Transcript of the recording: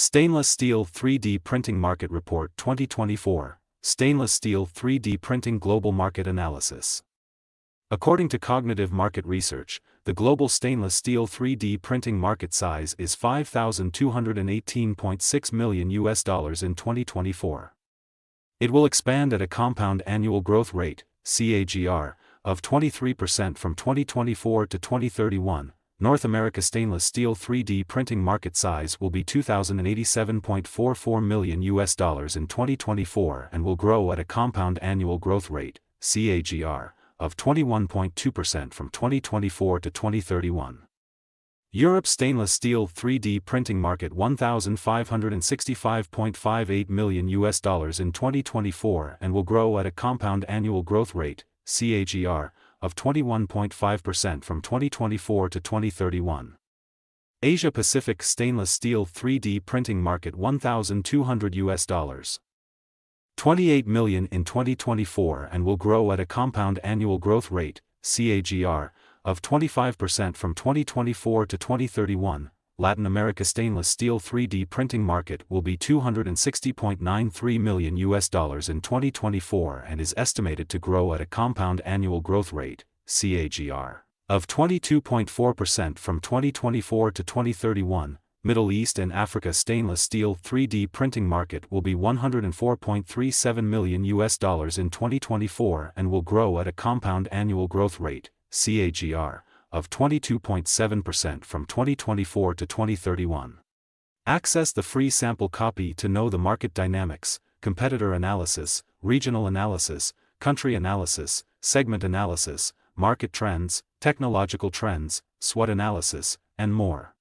Stainless Steel 3D Printing Market Report 2024, Stainless Steel 3D Printing Global Market Analysis. According to Cognitive Market Research, the global stainless steel 3D printing market size is $5,218.6 million in 2024. It will expand at a compound annual growth rate, CAGR, of 23% from 2024 to 2031. North America stainless steel 3D printing market size will be $2,087.44 million in 2024 and will grow at a compound annual growth rate, CAGR, of 21.2% from 2024 to 2031. Europe stainless steel 3D printing market $1,565.58 million in 2024 and will grow at a compound annual growth rate, CAGR, of 21.5% from 2024 to 2031. Asia Pacific stainless steel 3D printing market $1,200 $28 million in 2024 and will grow at a compound annual growth rate, CAGR, of 25% from 2024 to 2031. Latin America stainless steel 3D printing market will be $260.93 million in 2024 and is estimated to grow at a compound annual growth rate, CAGR, of 22.4% from 2024 to 2031. Middle East and Africa stainless steel 3D printing market will be $104.37 million in 2024 and will grow at a compound annual growth rate, CAGR, of 22.7% from 2024 to 2031. Access the free sample copy to know the market dynamics, competitor analysis, regional analysis, country analysis, segment analysis, market trends, technological trends, SWOT analysis, and more.